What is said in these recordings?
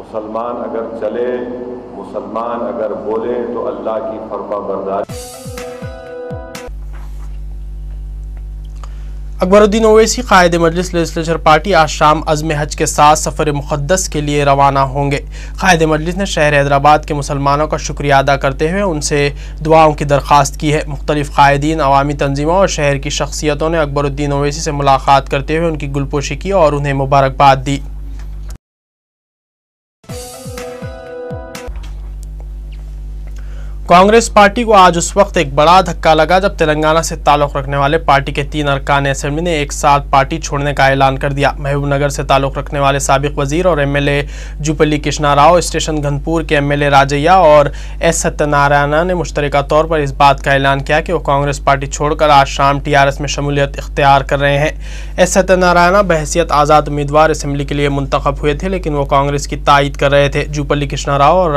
مسلمان اگر چلے، مسلمان اگر بولے تو اللہ کی فرما برداری۔ اکبر الدین اویسی قائد مجلس لیجسلیچر پارٹی آج شام عزم حج کے ساتھ سفر مقدس کے لیے روانہ ہوں گے۔ قائد مجلس نے شہر حیدرآباد کے مسلمانوں کا شکریہ ادا کرتے ہوئے ان سے دعاؤں کی درخواست کی ہے۔ مختلف قائدین، عوامی تنظیموں اور شہر کی شخصیتوں نے اکبر الدین اویسی سے ملاقات کرتے ہوئے ان کی گلپوشی کی اور انہیں مبارکباد دی۔ کانگریس پارٹی کو آج اس وقت ایک بڑا دھکا لگا جب تلنگانہ سے تعلق رکھنے والے پارٹی کے 3 ارکان اسمبلی نے ایک ساتھ پارٹی چھوڑنے کا اعلان کر دیا۔ محبوب نگر سے تعلق رکھنے والے سابق وزیر اور M L A Jupally Krishna Rao, Station Ghanpur کے ایم ایل اے راجیا اور ایس ستیہ نارائنا نے مشترکہ طور پر اس بات کا اعلان کیا کہ وہ کانگریس پارٹی چھوڑ کر آج شام ٹی آر ایس میں شمولیت اختیار کر رہے ہیں۔ ایس ستیہ نارائنا بحیثیت آزاد امیدوار اسمبلی کے لیے منتخب ہوئے تھے، لیکن وہ کانگریس کی تائید کر رہے تھے۔ جوپلی کرشنا راؤ اور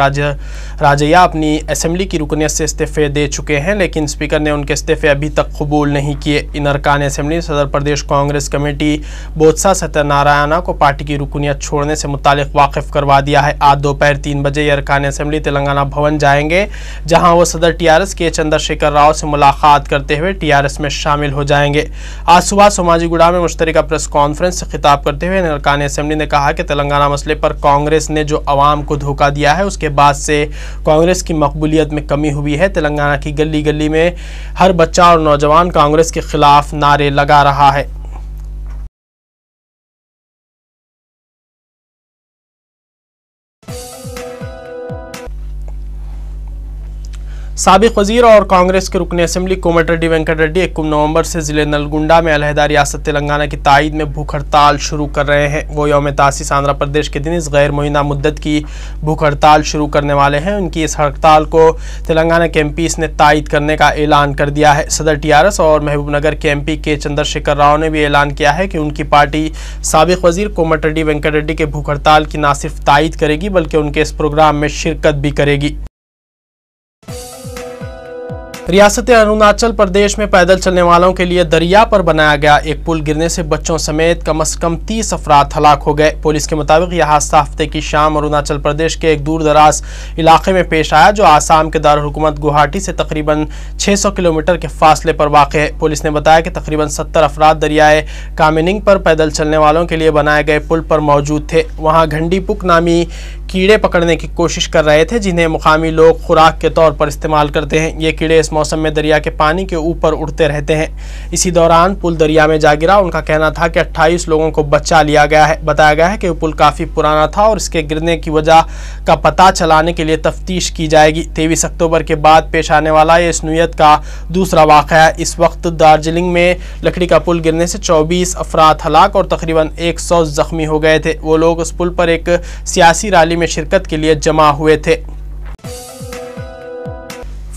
راجیا اپنی اسمبلی کی رکنیت سے استعفے دے چکے ہیں، لیکن اسپیکر نے ان کے استعفے ابھی تک قبول نہیں کیے۔ ان ارکان اسمبلی صدر پردیش کانگریس کمیٹی بوتسا ستیہ نارائنا کو پارٹی کی رکنیت چھوڑنے سے متعلق واقف کروا دیا ہے۔ آج دوپہر 3 بجے یہ ارکان اسمبلی تلنگانہ بھون جائیں گے، جہاں وہ صدر ٹی آر ایس کے چندر شیکھر راؤ سے ملاقات کرتے ہوئے ٹی آر ایس میں شامل ہو جائیں گے۔ آج صبح سوماجی گوڑا میں مشترکہ پریس کانفرنس سے خطاب کرتے ہوئے ان ارکان اسمبلی نے کہا کہ تلنگانہ مسئلے پر کانگریس نے جو عوام کو دھوکہ دیا ہے، اس کے بعد سے کانگریس کی مقبولیت میں کمی ہوئی ہے۔ تلنگانہ کی گلی گلی میں ہر بچہ اور نوجوان کانگریس کے خلاف نعرے لگا رہا ہے۔ سابق وزیر اور کانگریس کے رکن اسمبلی کومٹ ریڈی وینکٹ ریڈی 21 نومبر سے ضلع نلگنڈا میں علیحدہ ریاست تلنگانہ کی تائید میں بھوک ہڑتال شروع کر رہے ہیں۔ وہ یوم تاسیس آندھرا پردیش کے دن اس غیر معینہ مدت کی بھوک ہڑتال شروع کرنے والے ہیں۔ ان کی اس ہڑتال کو تلنگانہ کے ایم پیز نے تائید کرنے کا اعلان کر دیا ہے۔ صدر ٹی آر ایس اور محبوب نگر کے ایم پی کے چندر شیکھر راؤ نے بھی اعلان کیا ہے کہ ان کی پارٹی سابق وزیر کومٹ ریڈی وینکٹ ریڈی کے بھوک ہڑتال کی نہ صرف تائید کرے گی بلکہ ان کے اس پروگرام میں شرکت بھی کرے گی۔ ریاست اروناچل پردیش میں پیدل چلنے والوں کے لیے دریا پر بنایا گیا ایک پل گرنے سے بچوں سمیت کم از کم 30 افراد ہلاک ہو گئے۔ پولیس کے مطابق یہ حادثہ ہفتے کی شام اروناچل پردیش کے ایک دور دراز علاقے میں پیش آیا جو آسام کے دارالحکومت گوہاٹی سے تقریباً 600 کلومیٹر کے فاصلے پر واقع ہے۔ پولیس نے بتایا کہ تقریباً 70 افراد دریائے کامیننگ پر پیدل چلنے والوں کے لیے بنائے گئے پل پر موجود تھے۔ وہاں گھنڈی پک نامی کیڑے پکڑنے کی کوشش کر رہے تھے جنہیں مقامی لوگ خوراک کے طور پر استعمال کرتے ہیں۔ یہ کیڑے اس موسم میں دریا کے پانی کے اوپر اڑتے رہتے ہیں۔ اسی دوران پل دریا میں جا گرا۔ ان کا کہنا تھا کہ 28 لوگوں کو بچا لیا گیا ہے۔ بتایا گیا ہے کہ وہ پل کافی پرانا تھا اور اس کے گرنے کی وجہ کا پتہ چلانے کے لیے تفتیش کی جائے گی۔ 23 اکتوبر کے بعد پیش آنے والا یہ اس نوعیت کا دوسرا واقعہ ہے۔ اس وقت دارجلنگ میں لکڑی کا پل گرنے سے 24 افراد ہلاک اور تقریباً 100 زخمی ہو گئے تھے۔ وہ لوگ اس پل پر ایک سیاسی ریلی میں شرکت کے لیے جمع ہوئے تھے۔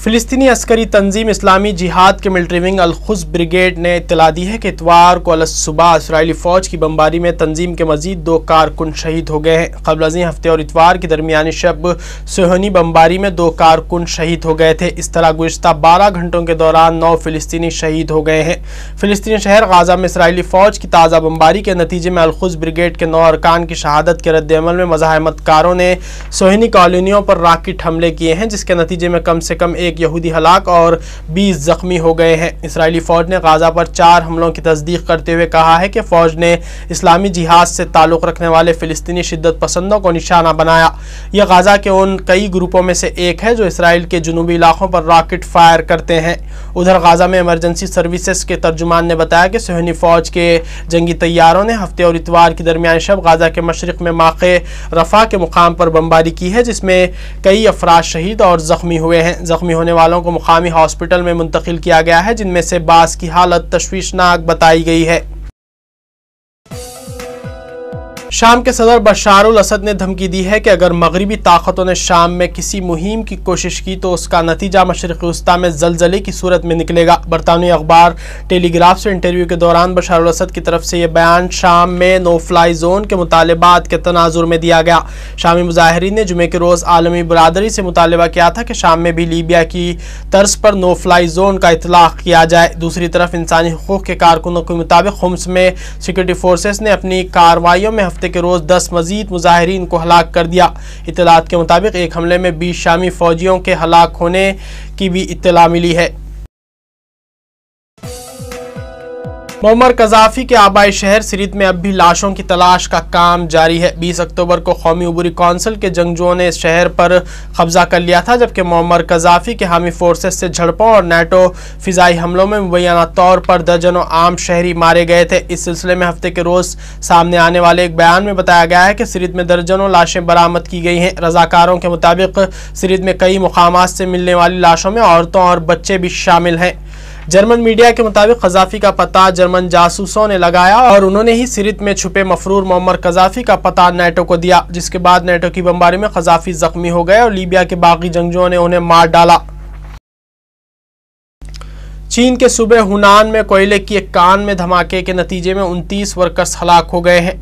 فلسطینی عسکری تنظیم اسلامی جہاد کے ملٹری ونگ القدس بریگیڈ نے اطلاع دی ہے کہ اتوار کو صبح اسرائیلی فوج کی بمباری میں تنظیم کے مزید 2 کارکن شہید ہو گئے ہیں۔ قبل ازیں ہفتے اور اتوار کی درمیانی شب صہیونی بمباری میں 2 کارکن شہید ہو گئے تھے۔ اس طرح گزشتہ 12 گھنٹوں کے دوران 9 فلسطینی شہید ہو گئے ہیں۔ فلسطینی شہر غازہ میں اسرائیلی فوج کی تازہ بمباری کے نتیجے میں القدس بریگیڈ کے 9 ارکان کی شہادت کے رد عمل میں مزاحمت کاروں نے صہیونی کالونیوں پر راکٹ حملے کیے ہیں، جس کے نتیجے میں کم سے کم 1 یہودی ہلاک اور 20 زخمی ہو گئے ہیں۔ اسرائیلی فوج نے غازہ پر 4 حملوں کی تصدیق کرتے ہوئے کہا ہے کہ فوج نے اسلامی جہاد سے تعلق رکھنے والے فلسطینی شدت پسندوں کو نشانہ بنایا۔ یہ غازہ کے ان کئی گروپوں میں سے ایک ہے جو اسرائیل کے جنوبی علاقوں پر راکٹ فائر کرتے ہیں۔ ادھر غازہ میں ایمرجنسی سروسز کے ترجمان نے بتایا کہ صہیونی فوج کے جنگی طیاروں نے ہفتے اور اتوار کی درمیان شب غازہ کے مشرق میں واقع رفح کے مقام پر بمباری کی ہے، جس میں کئی افراد شہید اور زخمی ہوئے ہیں۔ زخمی ہونے والوں کو مقامی ہاسپٹل میں منتقل کیا گیا ہے، جن میں سے بعض کی حالت تشویشناک بتائی گئی ہے۔ شام کے صدر بشار الاسد نے دھمکی دی ہے کہ اگر مغربی طاقتوں نے شام میں کسی مہم کی کوشش کی تو اس کا نتیجہ مشرق وسطی میں زلزلے کی صورت میں نکلے گا۔ برطانوی اخبار ٹیلی گراف سے انٹرویو کے دوران بشار الاسد کی طرف سے یہ بیان شام میں نو فلائی زون کے مطالبات کے تناظر میں دیا گیا۔ شامی مظاہرین نے جمعے کے روز عالمی برادری سے مطالبہ کیا تھا کہ شام میں بھی لیبیا کی طرز پر نو فلائی زون کا اطلاق کیا جائے۔ دوسری طرف انسانی حقوق کے کارکنوں کے مطابق حمص میں سیکورٹی فورسز نے اپنی کارروائیوں میں ہفتے ہفتے کے روز 10 مزید مظاہرین کو ہلاک کر دیا۔ اطلاعات کے مطابق ایک حملے میں 20 شامی فوجیوں کے ہلاک ہونے کی بھی اطلاع ملی ہے۔ معمر قذافی کے آبائی شہر سرت میں اب بھی لاشوں کی تلاش کا کام جاری ہے۔ 20 اکتوبر کو قومی عبوری کونسل کے جنگجوؤں نے اس شہر پر قبضہ کر لیا تھا، جبکہ معمر قذافی کے حامی فورسز سے جھڑپوں اور نیٹو فضائی حملوں میں مبینہ طور پر درجنوں عام شہری مارے گئے تھے۔ اس سلسلے میں ہفتے کے روز سامنے آنے والے ایک بیان میں بتایا گیا ہے کہ سرت میں درجنوں لاشیں برآمد کی گئی ہیں۔ رضاکاروں کے مطابق سرت میں کئی مقامات سے ملنے والی لاشوں میں عورتوں اور بچے بھی شامل ہیں۔ جرمن میڈیا کے مطابق قذافی کا پتہ جرمن جاسوسوں نے لگایا اور انہوں نے ہی سرت میں چھپے مفرور معمر قذافی کا پتہ نیٹو کو دیا، جس کے بعد نیٹو کی بمباری میں قذافی زخمی ہو گئے اور لیبیا کے باقی جنگجوؤں نے انہیں مار ڈالا۔ چین کے صوبے ہونان میں کوئلے کی ایک کان میں دھماکے کے نتیجے میں 29 ورکرز ہلاک ہو گئے ہیں۔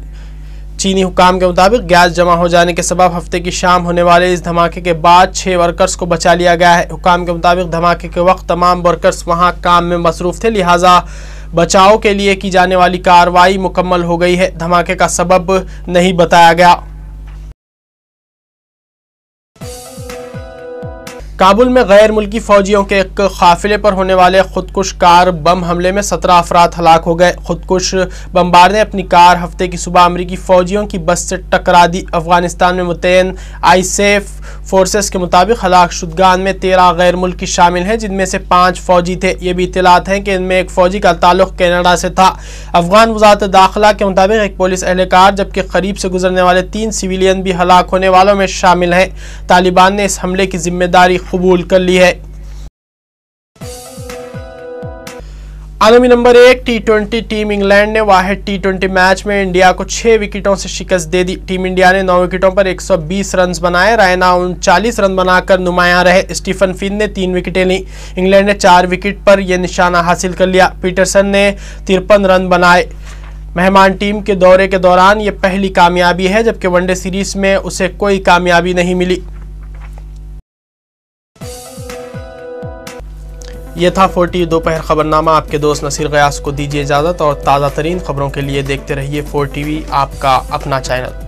چینی حکام کے مطابق گیس جمع ہو جانے کے سبب ہفتے کی شام ہونے والے اس دھماکے کے بعد 6 ورکرز کو بچا لیا گیا ہے۔ حکام کے مطابق دھماکے کے وقت تمام ورکرز وہاں کام میں مصروف تھے، لہٰذا بچاؤ کے لیے کی جانے والی کارروائی مکمل ہو گئی ہے۔ دھماکے کا سبب نہیں بتایا گیا۔ کابل میں غیر ملکی فوجیوں کے ایک قافلے پر ہونے والے خودکش کار بم حملے میں 17 افراد ہلاک ہو گئے۔ خودکش بمبار نے اپنی کار ہفتے کی صبح امریکی فوجیوں کی بس سے ٹکرا دی۔ افغانستان میں متعین آئی سیف فورسز کے مطابق ہلاک شدگان میں 13 غیر ملکی شامل ہیں، جن میں سے 5 فوجی تھے۔ یہ بھی اطلاعات ہیں کہ ان میں ایک فوجی کا تعلق کینیڈا سے تھا۔ افغان وزارت داخلہ کے مطابق ایک پولیس اہلکار جبکہ قریب سے گزرنے والے 3 سویلین بھی ہلاک ہونے والوں میں شامل ہیں۔ طالبان نے اس حملے کی ذمہ داری قبول کر لی ہے۔ عالمی نمبر 1 ٹی20 ٹیم انگلینڈ نے واحد ٹی20 میچ میں انڈیا کو 6 وکٹوں سے شکست دے دی۔ ٹیم انڈیا نے 9 وکٹوں پر 120 رنز بنائے۔ رائنا 39 رن بنا کر نمایاں رہے۔ اسٹیفن فن نے 3 وکٹیں لیں۔ انگلینڈ نے 4 وکٹ پر یہ نشانہ حاصل کر لیا۔ پیٹرسن نے 53 رن بنائے۔ مہمان ٹیم کے دورے کے دوران یہ پہلی کامیابی ہے، جبکہ ون ڈے سیریز میں اسے کوئی کامیابی نہیں ملی۔ یہ تھا 4 دوپہر خبرنامہ۔ آپ کے دوست نصیر غیاث کو دیجیے اجازت اور تازہ ترین خبروں کے لیے دیکھتے رہیے 4 ٹی وی، آپ کا اپنا چینل۔